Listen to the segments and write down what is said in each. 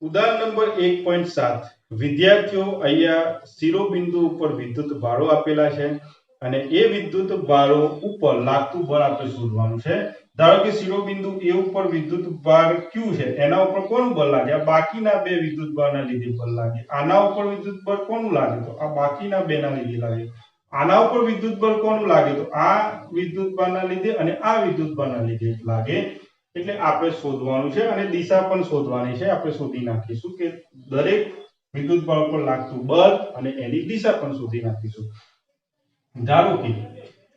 ઉદાહરણ નંબર 1.7 વિદ્યાર્થીઓ અહીંયા શિરોબિંદુ ઉપર વિદ્યુત ભારો આપેલા છે અને એ વિદ્યુત ભારો ઉપર લાગતું બળ આપણે શોધવાનું છે। ધારો કે શિરોબિંદુ A ઉપર વિદ્યુત ભાર Q છે, એના ઉપર કોનું બળ લાગે? આ બાકીના બે વિદ્યુત ભારના લીધે બળ લાગે। આના ઉપર વિદ્યુત બળ કોનું લાગે? તો આ બાકીના બેના લીધે લાગે। આના ઉપર વિદ્યુત બળ કોનું લાગે? તો આ વિદ્યુત ભારના લીધે અને આ વિદ્યુત ભારના લીધે લાગે। એટલે આપણે શોધવાનું છે અને દિશા પણ શોધવાની છે। આપણે શોધી નાખીશું કે દરેક વિદ્યુત બળ પર લાગતું બળ અને એની દિશા પણ શોધી નાખીશું। ધારો કે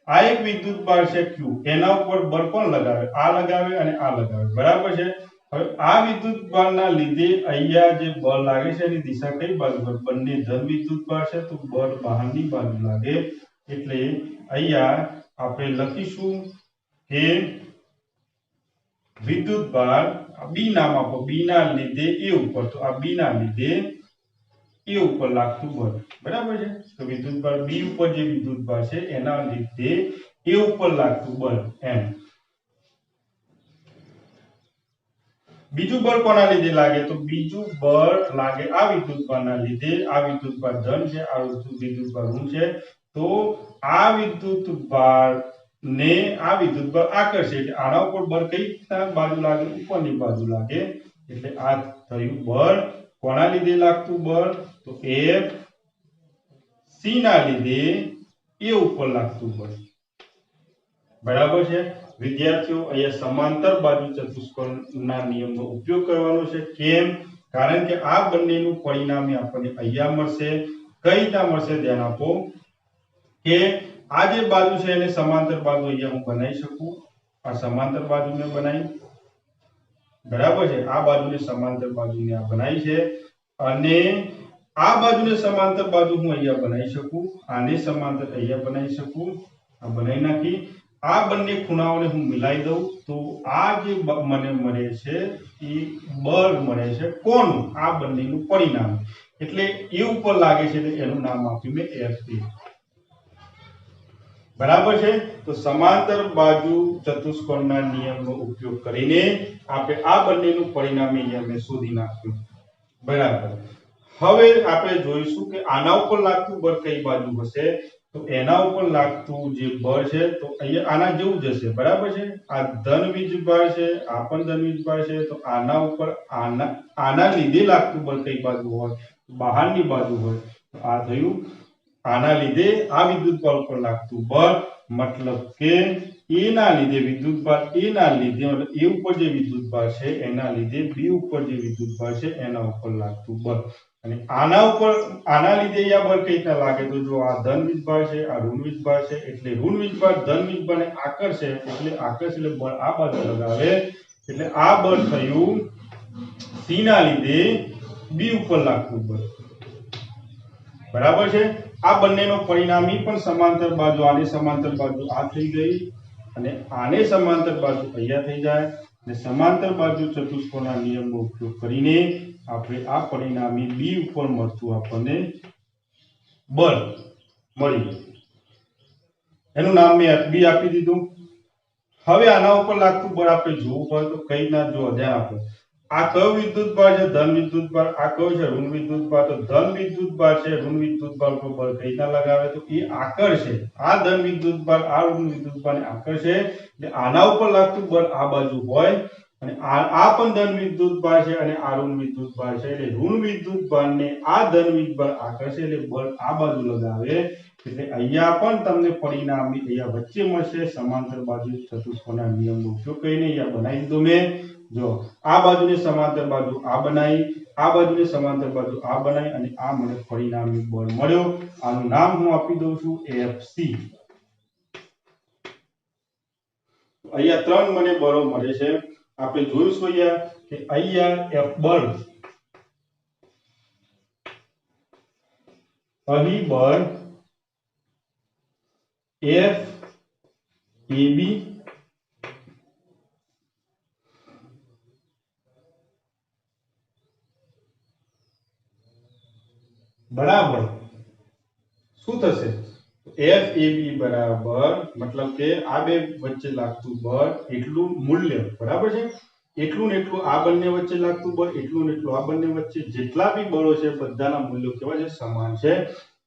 આ એક વિદ્યુત બળ છે Q, એના ઉપર બળ કોણ લગાવે? આ લગાવે અને આ લગાવે, બરાબર છે। હવે આ વિદ્યુત બળના લીધે અહીંયા જે બળ લાગે છે એની દિશા કઈ બાજુ હોય? બંને ધન વિદ્યુત બળ છે તો બળ બહારની બાજુ લાગે। એટલે અહીંયા આપણે લખીશું કે વિદ્યુત ભાર B નામ આપો, B ના લીધે A ઉપર, તો આ B ના લીધે A ઉપર લાગતું બળ, બરાબર છે। તો વિદ્યુત ભાર B ઉપર જે વિદ્યુત ભાર છે એના લીધે A ઉપર લાગતું બળ એમ। બીજું બળ કોના લીધે લાગે? તો બીજું બળ લાગે આ વિદ્યુત ભારના લીધે। આ વિદ્યુત ભાર ધન છે, આ વિદ્યુત ભાર ઋણ છે, તો આ વિદ્યુત ભાર ને આ વિદ્યુત ભાર આકર્ષે એટલે આના ઉપર બળ કઈ બાજુ લાગે? ઉપરની બાજુ લાગે। એટલે આ થયું બળ કોના લીધે લાગતું બળ? તો F C ના લીધે A ઉપર લાગતું બળ, બરાબર છે। વિદ્યાર્થીઓ અહીંયા સમાંતર બાજુ ચતુષ્કોણના નિયમનો ઉપયોગ કરવાનો છે। કેમ? કારણ કે આ બંનેનું પરિણામી આપણને અહીંયા મળશે। કઈ રીતના મળશે? ધ્યાન આપો કે આ જે બાજુ છે એને સમાંતર બાજુ અહીંયા હું બનાવી શકું। આ સમાંતર બાજુ મેં બનાવી, બરાબર છે। આ બાજુને સમાંતર બાજુને આ બનાવી છે અને આ બાજુને સમાંતર બાજુ હું અહીંયા બનાવી શકું। આને સમાંતર અહીંયા બનાવી શકું, આ બનાવી નાખી। આ બંને ખૂણાઓને હું મિલાવી દઉં તો આ જે મને મળે છે એ બળ મળે છે કોનું? આ બંનેનું પરિણામ। એટલે એ ઉપર લાગે છે એટલે એનું નામ આપ્યું મેં FA, બરાબર છે। તો સમાંતર બાજુ ચતુષ્કોણના નિયમનો ઉપયોગ કરીને આપણે આ બંનેનું પરિણામી અહીંયા મેં શોધી નાખ્યું, બરાબર। હવે આપણે જોઈશું કે આના ઉપર લાગતું બળ કઈ બાજુ હશે? તો એના ઉપર લાગતું જે બળ છે તો અહીંયા આના જેવું જ હશે, બરાબર છે। આ ધન વીજભાર છે, આ પણ ધન વીજભાર છે, તો આના ઉપર આના લીધે લાગતું બળ કઈ બાજુ હોય? બહારની બાજુ હોય। તો આ થયું આના લીધે આ વિદ્યુત બળ પર લાગતું બળ, મતલબ કે A ના લીધે વિદ્યુત ભાર A ના લીધે મતલબ A ઉપર જે વિદ્યુત ભાર છે એના લીધે B ઉપર જે વિદ્યુત ભાર છે એના ઉપર લાગતું બળ। અને આના ઉપર આના લીધે અહીંયા બળ કઈ રીતના લાગે? તો જો આ ધન વીજભાર છે, આ ઋણ વીજભાર છે, એટલે ઋણ વીજભાર ધન વીજભારને આકર્ષે એટલે બળ આ બાજુ લગાવે। એટલે આ બળ થયું C ના લીધે B ઉપર લાગતું બળ, બરાબર છે। આ બંનેનો પરિણામી પણ સમાંતર બાજુ, આને સમાંતર બાજુ આ થઈ ગઈ અને આને સમાંતર બાજુ અહીંયા થઈ જાય અને સમાંતર બાજુ ચતુષ્કોણના નિયમનો ઉપયોગ કરીને આપણે આ પરિણામી B ઉપર મળતું આપણને બળ મળી ગયું, એનું નામ મેં FB આપી દીધું। હવે આના ઉપર લાગતું બળ આપણે જોવું હોય તો કઈ રીતના? જો ધ્યાન આપો, આ કયો વિદ્યુત ભાર છે? ધન વિદ્યુત ભાર। આ કયો છે? ઋણ વિદ્યુત ભાર। તો ધન વિદ્યુત ભાર છે, ઋણ વિદ્યુત ભાર પર બળ કઈ રીતના લગાવે? તો એ આકર્ષે, આ ધન વિદ્યુત ભાર આ ઋણ વિદ્યુત ભારને આકર્ષે એટલે આના ઉપર લાગતું બળ આ બાજુ હોય અને આ પણ ધન વિદ્યુત ભાર છે અને આ ઋણ વિદ્યુત ભાર છે એટલે ઋણ વિદ્યુત ભારને આ ધન વિદ્યુત ભાર આકર્ષે એટલે બળ આ બાજુ લગાવે। એટલે અહીંયા પણ તમને પરિણામી અહીંયા વચ્ચે મળશે। સમાંતર બાજુ ચતુષ્કોણના નિયમનો ઉપયોગ કરીને અહીંયા બનાવી દીધો મેં। જો આ બાજુને સમાંતર બાજુ આ બનાવી, આ બાજુને સમાંતર બાજુ આ બનાવી અને આ મને પરિણામી બળ મળ્યો। આનું નામ હું આપી દઉં છું FC। અહીંયા ત્રણ મને બળો મળે છે। આપણે જોઈશું અહીંયા કે અહીંયા F બળ, અહીં બળ F AB બરાબર શું થશે? FAB બરાબર મતલબ કે આ બે વચ્ચે લાગતું બળ એટલું મૂલ્ય, બરાબર છે। એટલું ને એટલું આ બંને વચ્ચે લાગતું બળ, એટલું ને એટલું આ બંને વચ્ચે જેટલા બી બળો છે બધાના મૂલ્યો કેવા છે? સમાન છે.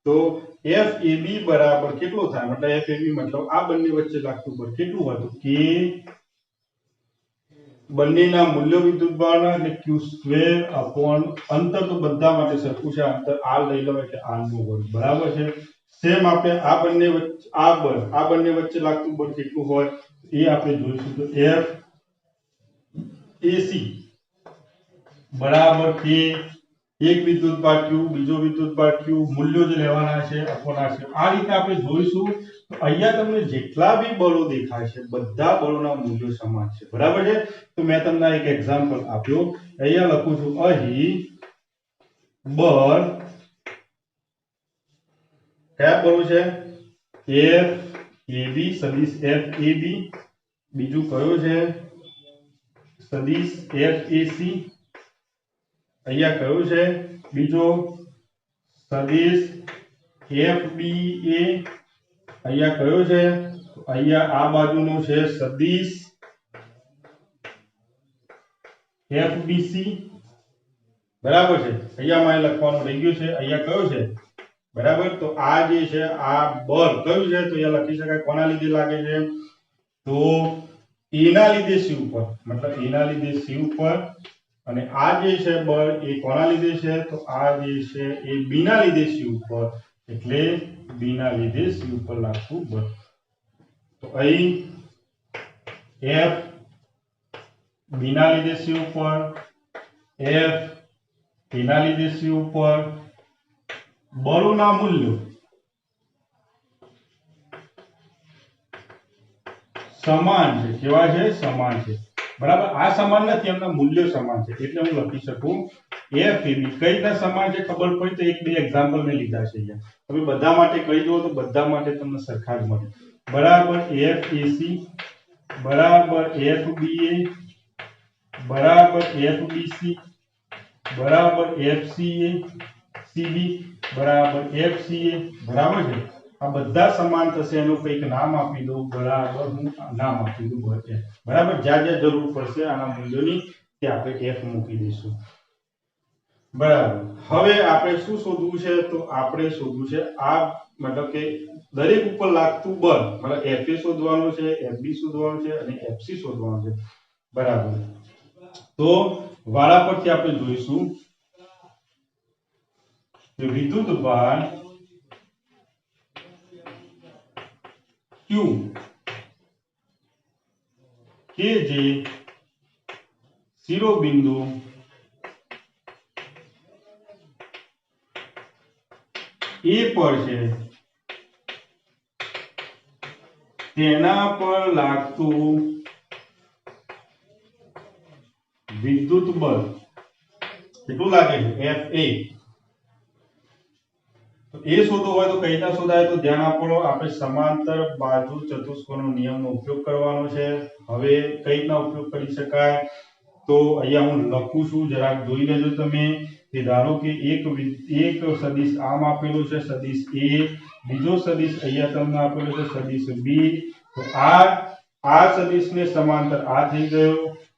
તો FAB બરાબર કેટલું થાય? મતલબ FAB મતલબ આ બંને વચ્ચે લાગતું બળ કેટલું હતું કે બંનેના મૂલ્યો વિદ્યુતભારના એટલે q² અંતર તો બધા માટે સરખું છે. અંતર r લઈ લો એટલે r નો વર્ગ બરાબર છે. સેમ આપણે આ બંને વચ્ચે આ બંને વચ્ચે લાગતું બળ કેટલું હોય એ આપણે જોઈશું. તો FAC બરાબર કે એક વિદ્યુતભાર q બીજો વિદ્યુતભાર q મૂલ્યો જ લેવાના છે અપોના છે. આ રીતે આપણે જોઈશું. તો અહીંયા તમને જેટલા બી બળો દેખાય છે બધા બળોના મૂલ્યો સમાન છે બરાબર છે. તો મેં તમને એક એક્ઝામ્પલ આપ્યો. અહીંયા લખું છું અહીં બળ કયા બળો છે? FAB સદિશ FAB, બીજું કયો છે? સદિશ FAC, અહીંયા કયો છે? બીજો સદિશ FBA, અહીંયા કયો છે? અહીંયા આ બાજુનો છે સદિશ FBC બરાબર છે. અહીંયા મારે લખવાનું રહી ગયું છે. અહીંયા કયો છે? બરાબર. તો આ જે છે આ બળ કયું છે? તો અહીંયા લખી શકાય કોના લીધે લાગે છે? તો એના લીધે સી ઉપર, મતલબ એના લીધે સી ઉપર. અને આ જે છે બળ એ કોના લીધે છે? તો આ જે છે એ બી ના લીધે સી ઉપર, એટલે બી ના લીધે સી ઉપર લાગતું બળ. તો અહીં F બી ના લીધે સી ઉપર, F એના લીધે સી ઉપર. બળોના મૂલ્યો સમાન છે. કેવા છે? સમાન છે બરાબર. આ સમાન નથી, એમના મૂલ્યો સમાન છે એટલે હું લખી શકું FAB. કઈ રીતના સમાન છે ખબર પડી તો એક બે એક્ઝામ્પલ મેં લીધા છે અહીંયા. તમે બધા માટે કહી દો તો બધા માટે તમને સરખા જ મળે બરાબર. FAC બરાબર FBA બરાબર FBC બરાબર FCA CB બરાબર FCA બરાબર છે. આ બધા સમાન થશે. એનું કંઈક નામ આપી દો બરાબર. હું નામ આપી દઉં બરાબર. જ્યાં જ્યાં જરૂર પડશે આના મૂલ્યોની તે આપણે F મૂકી દઈશું બરાબર. હવે આપણે શું શોધવું છે? તો આપણે શોધવું છે આ મતલબ કે દરેક ઉપર લાગતું બળ, મતલબ FA શોધવાનું છે, FB શોધવાનું છે અને FC શોધવાનું છે બરાબર. તો વાળા પરથી આપણે જોઈશું કે વિદ્યુતભાર Q કે જે શિરોબિંદુ A પર છે તેના પર લાગતું વિદ્યુત બળ કેટલું લાગે છે? FA. તો એ શોધવું હોય તો કઈ રીતના શોધાય? તો ધ્યાન આપો. આપણે સમાંતર બાજુ ચતુષ્કોણનો નિયમનો ઉપયોગ કરવાનો છે. હવે કઈ રીતના ઉપયોગ કરી શકાય? તો અહીંયા હું લખું છું, જરાક જોઈ લેજો તમે. કે ધારો કે એક સદિશ આમ આપેલો છે સદિશ A, બીજો સદિશ અહીંયા તમને આપેલો છે સદિશ B. તો આ સદિશને સમાંતર આ થઈ ગયો,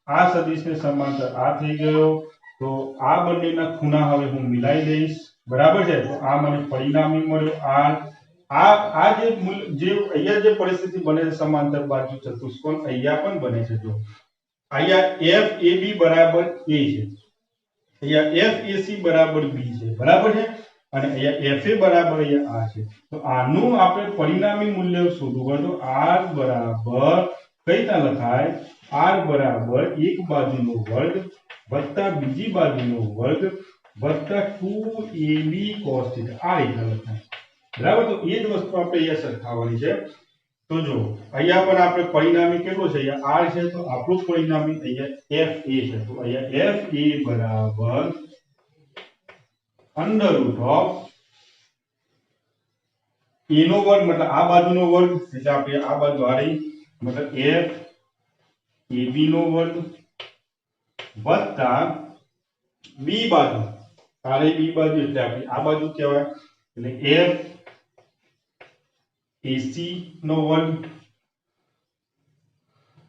આ સદિશને સમાંતર આ થઈ ગયો. તો આ બંનેના ખૂણા હવે હું મિલાઈ દઈશ બરાબર છે. તો આ મને પરિણામી મળ્યો આ જે અહીંયા જે પરિસ્થિતિ બને છે સમાંતર બાજુ ચતુષ્કોણ અહીંયા પણ બને છે. જો અહીંયા FAB બરાબર A છે, અહીંયા FAC બરાબર B છે બરાબર છે, અને અહીંયા FA બરાબર અહીંયા આ છે. તો આનું આપણે પરિણામી મૂલ્ય શોધવું હોય તો R બરાબર કઈ રીતના લખાય? R બરાબર એક બાજુનો વર્ગ વત્તા બીજી બાજુનો વર્ગ વત્તા 2AB cos θ. આ રીતના લખાય બરાબર. તો એ જ વસ્તુ આપણે અહીંયા સરખાવવાની છે. તો જો અહીંયા પણ આપણે પરિણામી કેટલો છે? અહીંયા R છે, તો આપણું પરિણામી અહીંયા FA છે. તો અહીંયા FA બરાબર √ A નો વર્ગ, મતલબ આ બાજુનો વર્ગ, એટલે આપણે આ બાજુ આ રહી, મતલબ FAB નો વર્ગ વત્તા B બાજુ આ રહી, B બાજુ એટલે આપણી આ બાજુ કહેવાય, એટલે FAC નો વર્ગ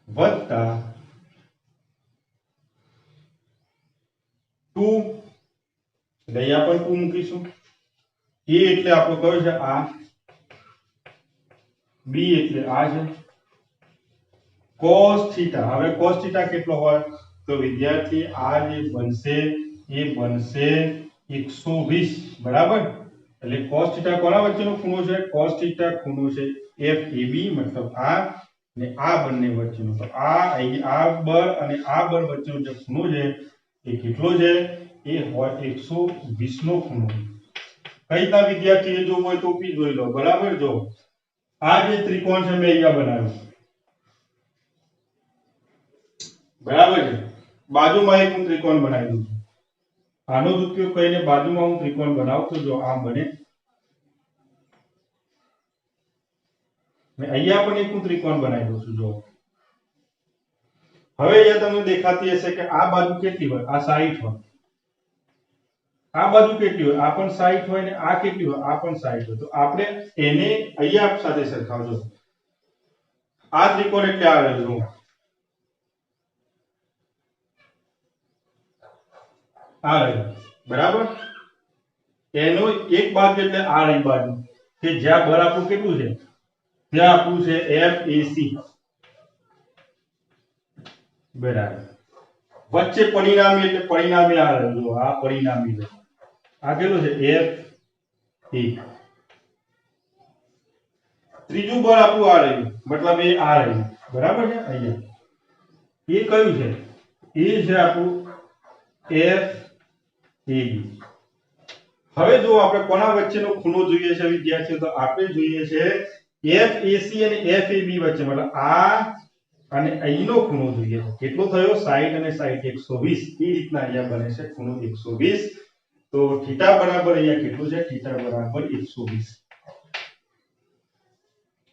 વત્તા 2 એટલે અહીંયા પણ 2 મૂકીશું a એટલે આપણો કયો છે આ b એટલે આ છે cos θ હવે cos θ કેટલો હોય તો વિદ્યાર્થી આ જે બનશે એ બનશે 120 બરાબર એટલે cos θ કોના વચ્ચેનો ખૂણો છે cos θ ખૂણો છે FAB મતલબ આ ને આ બંને વચ્ચેનો તો આ બળ અને આ બળ વચ્ચેનો જે ખૂણો છે એ કેટલો છે એ હોય 120 નો ખૂણો કઈ રીતના વિદ્યાર્થીએ જોવું હોય તો બી જોઈ લો બરાબર જો આ જે ત્રિકોણ છે મેં અહીંયા બનાવ્યો બરાબર છે બાજુમાં એક હું ત્રિકોણ બનાવી દઉં છું આનો જ ઉપયોગ કરીને બાજુમાં હું ત્રિકોણ બનાવું તો જો આમ બને મેં અહીંયા પણ એક હું ત્રિકોણ બનાવી દઉં છું જો હવે અહીંયા તમને દેખાતી હશે કે આ બાજુ કેટલી હોય આ 60 હોય આ બાજુ કેટલી હોય આ પણ 60 હોય ને આ કેટલી હોય આ પણ 60 હોય તો આપણે એને અહીંયા સાથે સરખાવજો આ ત્રિકોણ એટલે આ રહ્યો આ રહ્યો બરાબર એનો એક બાજુ એટલે આ રહી બાજુ કે જ્યાં બળ આપણું કેટલું છે ત્યાં આપણું છે FAC બરાબર વચ્ચે પરિણામી એટલે પરિણામી આ રહ્યો આ પરિણામી છે આ કેટલું છે FA ત્રીજું બળ આપણું આ રહ્યું મતલબ એ આ રહ્યું બરાબર છે અહીંયા એ કયું છે એ છે આપણું FAB હવે જો આપણે કોના વચ્ચેનો ખૂણો જોઈએ છે વિદ્યાર્થીઓ તો આપણે જોઈએ છે FAC અને FAB વચ્ચે મતલબ આ અને અહીંનો ખૂણો જોઈએ છે કેટલો થયો 60 અને 60 120 એ રીતના અહીંયા બને છે ખૂણો 120 તો θ બરાબર અહીંયા કેટલું છે θ બરાબર 120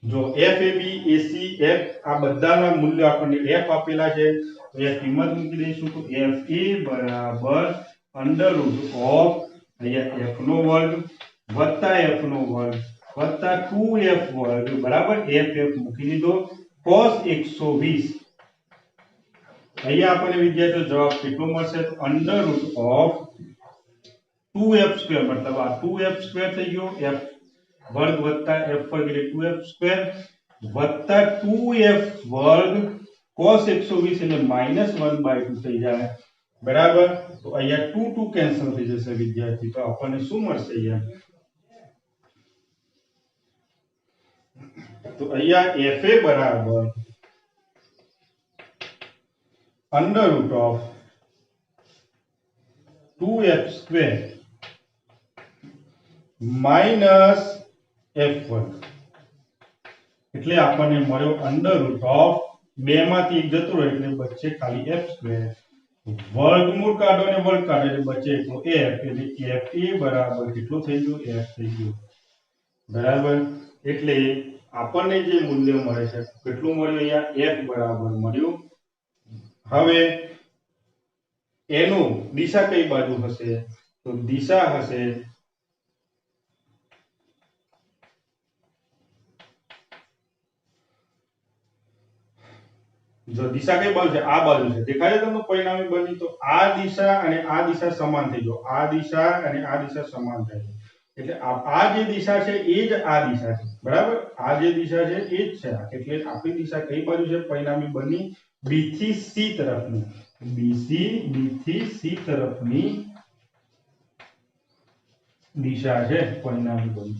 જો FAB AC F આ બધાના મૂલ્ય આપણને F આપેલા છે તો અહીંયા કિંમત મૂકી દઈશું તો FA બરાબર √ અહીંયા f નો વર્ગ વત્તા f નો વર્ગ વત્તા 2f વર્ગ બરાબર f મૂકી દીધો cos 120 અહીંયા આપણને વિદ્યાર્થીઓ જવાબ કેટલો મળશે તો √ 2f² મતલબ આ 2f² થઈ ગયો f વર્ગ વત્તા f વર્ગ એટલે 2f² વત્તા 2f વર્ગ cos 120 એટલે -1/2 થઈ જાય બરાબર તો અહીંયા 2 2 કેન્સલ થઈ જશે વિદ્યાર્થી તો આપણને શું મળશે અહીંયા તો અહીંયા FA બરાબર √2f² -f1 એટલે આપણને મળ્યો √ 2 માંથી એક જતો રહે એટલે બચે ખાલી f² વર્ગમૂળ કાઢો અને વર્ગ કાઢો એટલે બચે એટલો f એટલે FA બરાબર કેટલો થઈ ગયો f થઈ ગયો બરાબર એટલે આપણને જે મૂલ્ય મળે છે કેટલું મળ્યું અહીંયા f બરાબર મળ્યું હવે એનું દિશા કઈ બાજુ હશે તો દિશા હશે જો દિશા કઈ બાજુ છે આ બાજુ છે દેખાય છે તમને પરિણામી બની તો આ દિશા અને આ દિશા સમાન થઈ ગયો આ દિશા અને આ દિશા સમાન થઈ ગઈ એટલે આ જે દિશા છે એ જ આ દિશા છે બરાબર આ જે દિશા છે એ જ છે એટલે આપણી દિશા કઈ બાજુ છે પરિણામી બની B થી C તરફની B થી C તરફની દિશા છે પરિણામી બની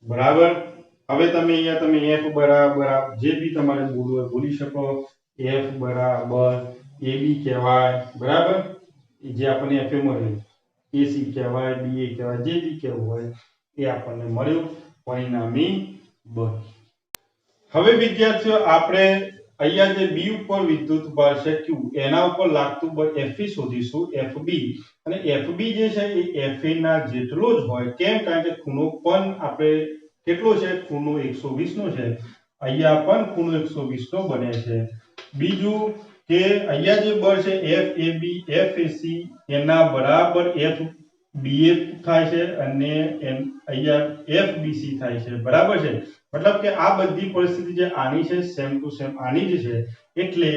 બરાબર હવે તમે અહીંયા તમે f બરાબર જે બી તમારે બોલવું હોય બોલી શકો f બરાબર AB કહેવાય બરાબર જે આપણને f મળ્યું AC કહેવાય BA કહેવાય જે બી કહેવું હોય એ આપણને મળ્યું પરિણામી બળ હવે વિદ્યાર્થીઓ આપણે અહીંયા જે B ઉપર વિદ્યુત બળ છે Q એના ઉપર લાગતું બળ FE શોધીશું FB અને FB જે છે એ FA ના જેટલો જ હોય કેમ કારણ કે ખૂણો પણ આપણે કેટલો છે ખૂણો 120 નો છે અહીંયા પણ ખૂણો 120 નો બને છે બીજું કે અહીંયા જે બળ છે FAB FAC એના બરાબર BA થાય છે અને અહીંયા FBC થાય છે, બરાબર છે। મતલબ કે આ બધી પરિસ્થિતિ જે આની છે સેમ ટુ સેમ આની જ છે, એટલે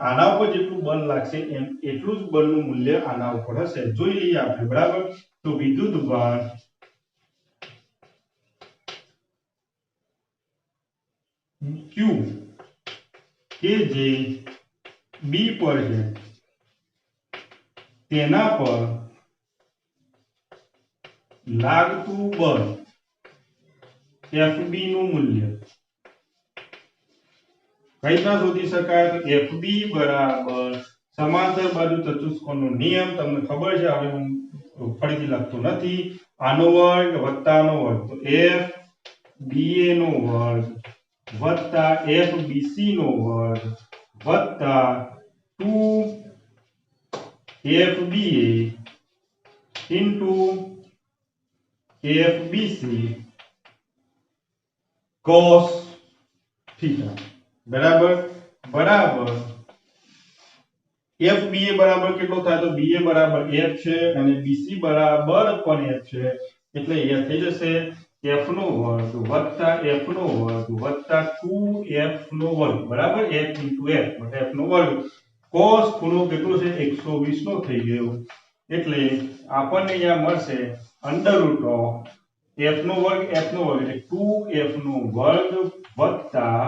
આના ઉપર જેટલું બળ લાગશે એમ એટલું જ બળનું મૂલ્ય આના ઉપર હશે। જોઈ લઈએ આપણે, બરાબર। તો વિદ્યુત ભાર Q કે જે B પર છે તેના પર લાગતું બળ FB નું મૂલ્ય કઈ રીતના શોધી શકાય? તો FB બરાબર સમાંતર બાજુ ચતુષ્કોણનો નિયમ તમને ખબર છે, હવે હું ફરીથી લખતો નથી। આનો વર્ગ વત્તા આનો વર્ગ, તો FBA નો વર્ગ વત્તા FBC નો વર્ગ વત્તા 2FBA into FBC cos theta, બરાબર બરાબર FBA બરાબર કેટલો થાય? તો BA બરાબર F છે અને BC બરાબર પણ F છે, એટલે એ થઈ જશે F નો વર્ગ વત્તા F નો વર્ગ વત્તા 2F નો વર્ગ, બરાબર। F into F એટલે F નો વર્ગ cos ખૂણો કેટલો છે? 120 નો થઈ ગયો, એટલે આપણને અહીંયા મળશે અંડર રૂટ ઓફ F નો વર્ગ એટલે 2F નો વર્ગ વત્તા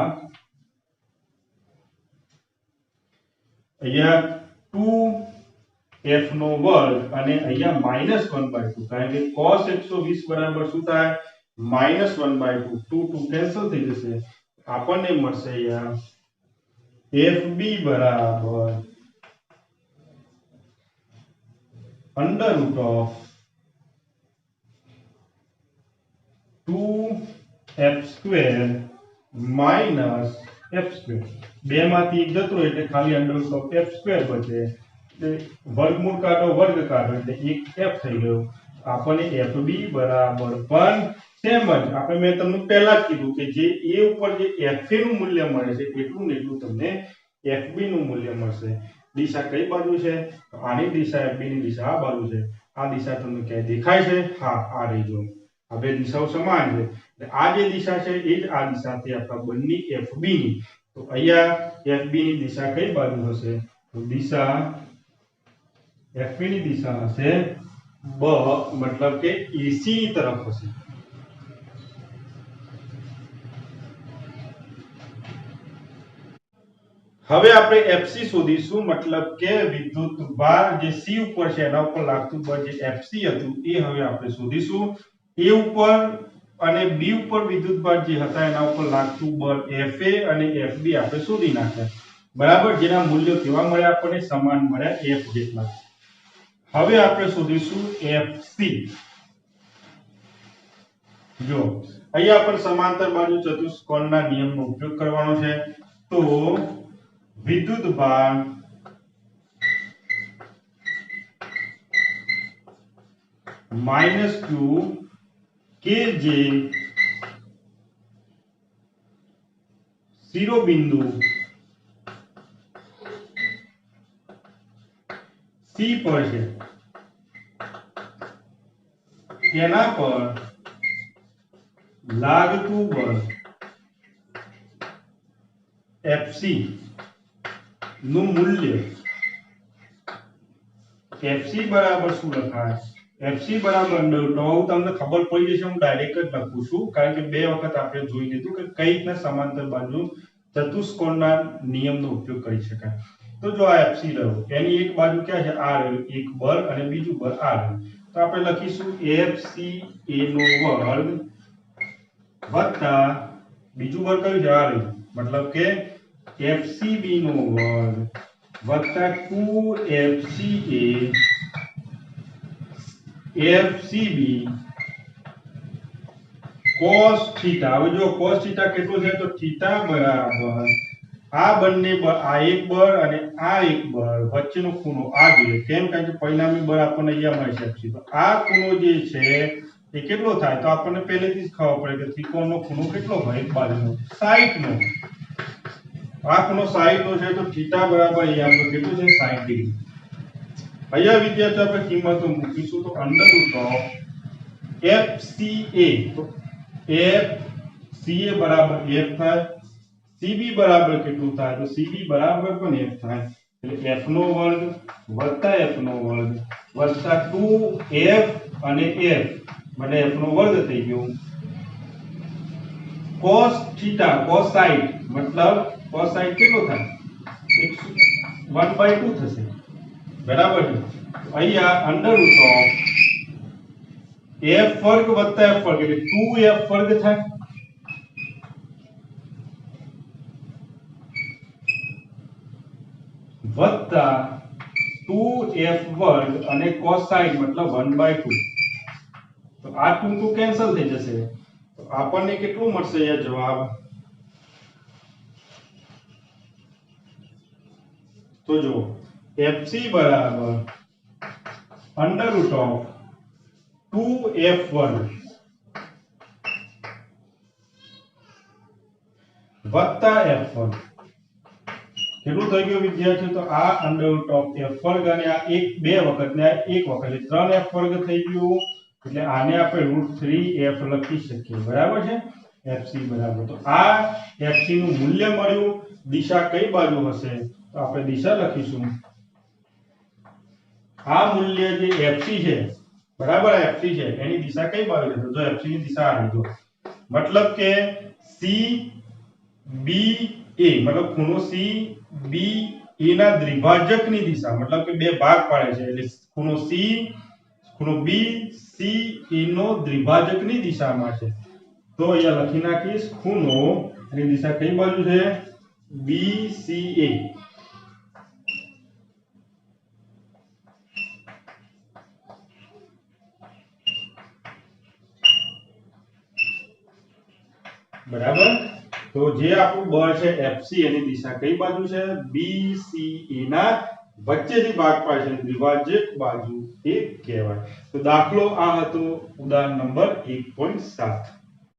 અહીંયા 2F નો વર્ગ અને અહીંયા -1/2, કારણ કે cos 120 બરાબર શું થાય? -1/2, 2 કેન્સલ થઈ જશે, આપણને મળશે અહીંયા FB બરાબર under root of 2f² minus f², બે માંથી એક જતો એટલે ખાલી અંડર રૂટ ઓફ f² બચે, એટલે વર્ગમૂળ કાઢો વર્ગ કાઢો એટલે એક f થઈ ગયો। આપણને FB બરાબર પણ સેમ જ આપણે મેં તમને પહેલા જ કીધું કે જે a ઉપર જે FA નું મૂલ્ય મળે છે એટલું ને એટલું તમને FB નું મૂલ્ય મળશે। દિશા કઈ બાજુ છે? તો આની દિશા FB ની દિશા આ બાજુ છે, આ દિશા તમને ક્યાંય દેખાય છે? હા, આ રહી જો, આ બે દિશાઓ સમાન છે, એટલે આ જે દિશા છે એ જ આ દિશાથી આપણા બંને FB ની, તો અહીંયા FB ની દિશા કઈ બાજુ હશે? તો દિશા FB ની દિશા હશે મતલબ કે AC તરફ હશે। હવે આપણે FC શોધીશું, મતલબ કે વિદ્યુત ભાર જે C ઉપર છે એના ઉપર લાગતું બળ જે FC હતું એ હવે આપણે શોધીશું। A ઉપર અને B ઉપર વિદ્યુત ભાર જે હતા એના ઉપર લાગતું બળ FA અને FB આપણે શોધી નાખ્યા, બરાબર। જેના મૂલ્યો કેવા મળ્યા? આપણને સમાન મળ્યા, F જેટલા। હવે આપણે શોધીશું FC। જો અહીંયા આપણે સમાંતર બાજુ ચતુષ્કોણના નિયમનો ઉપયોગ કરવાનો છે, તો વિદ્યુત ભાર -Q કે જે શિરોબિંદુ C પર છે તેના પર લાગતું બળ FC નું મૂલ્ય, FC બરાબર શું લખાય? FC બરાબર અંડર રૂટ, હું તમને ખબર પડી જશે, હું ડાયરેક્ટ જ લખું છું, કારણ કે બે વખત આપણે જોઈ લીધું કે કઈ રીતના સમાંતર બાજુ ચતુષ્કોણના નિયમનો ઉપયોગ કરી શકાય। તો જો આ FC રહ્યો, એની એક બાજુ ક્યાં છે? આ રહ્યું એક બળ અને બીજું બળ આ રહ્યું, તો આપણે લખીશું FCA નો વર્ગ વત્તા બીજું બળ કયું છે? આ રહ્યું, મતલબ કે FCB નો વર્ગ વત્તા 2FCA FCB cos થીટા। હવે જો cos થીટા કેટલો છે? તો થીટા બરાબર આ બંને બળ, આ એક બળ અને આ એક બળ વચ્ચેનો ખૂણો આ જોઈએ, કેમ? કારણ કે પરિણામી બળ આપણને અહીંયા મળે છે, તો આ ખૂણો જે છે એ કેટલો થાય? તો આપણને પહેલેથી જ ખબર પડે કે ત્રિકોણનો ખૂણો કેટલો હોય? એક બાજુનો 60 નો, આ ખૂણો 60 નો છે, તો થીટા બરાબર અહીંયા આપણો કેટલું છે? 60 ડિગ્રી। અહીંયા વિદ્યાર્થીઓ આપણે કિંમતો મૂકીશું તો અંડરરૂટ ઓફ FCA તો FCA બરાબર F થાય, CB બરાબર કેટલું થાય તો CB બરાબર પણ F થાય, એટલે F નો વર્ગ વત્તા F નો વર્ગ વત્તા 2F અને F મને F નો વર્ગ થઈ ગયો cos થીટા cosine મતલબ cosine કેટલો થાય 1/2 થશે બરાબર છે। અહીંયા અંડરરૂટ ઓફ f વર્ગ વત્તા f વર્ગ એટલે 2f વર્ગ થાય વત્તા 2f વર્ગ અને cosine મતલબ 1/2 તો આ ટૂંકું કેન્સલ થઈ જશે તો આપણને કેટલું મળશે અહીંયા જવાબ તો જો FC બરાબર અંડરરૂટ ઓફ 2f વર્ગ વત્તા f વર્ગ કેટલું થઈ ગયું વિદ્યાર્થીઓ તો આ અંડરરૂટ ઓફ f વર્ગ અને આ એક બે વખત ને આ એક વખત એટલે 3f વર્ગ થઈ ગયું એટલે આને આપણે √3f લખી શકીએ બરાબર છે FC બરાબર તો આ FC નું મૂલ્ય મળ્યું દિશા કઈ બાજુ હશે તો આપણે દિશા લખીશું આ મૂલ્ય જે FC છે બરાબર FC છે એની દિશા કઈ બાજુ છે જો FC ની દિશા આ લીધો મતલબ કે CBA મતલબ ખૂણો CBA ના દ્વિભાજકની દિશા મતલબ કે બે ભાગ પાડે છે એટલે ખૂણો C ખૂણો B CE નો દ્વિભાજકની દિશામાં છે તો અહીંયા લખી નાખીશ ખૂણો એની દિશા કઈ બાજુ છે BCA બરાબર તો જે આપણું બળ છે FC એની દિશા કઈ બાજુ છે BCA ના વચ્ચેથી ભાગ પાડે છે દ્વિભાજક બાજુ એ કહેવાય તો દાખલો આ હતો ઉદાહરણ નંબર 1.7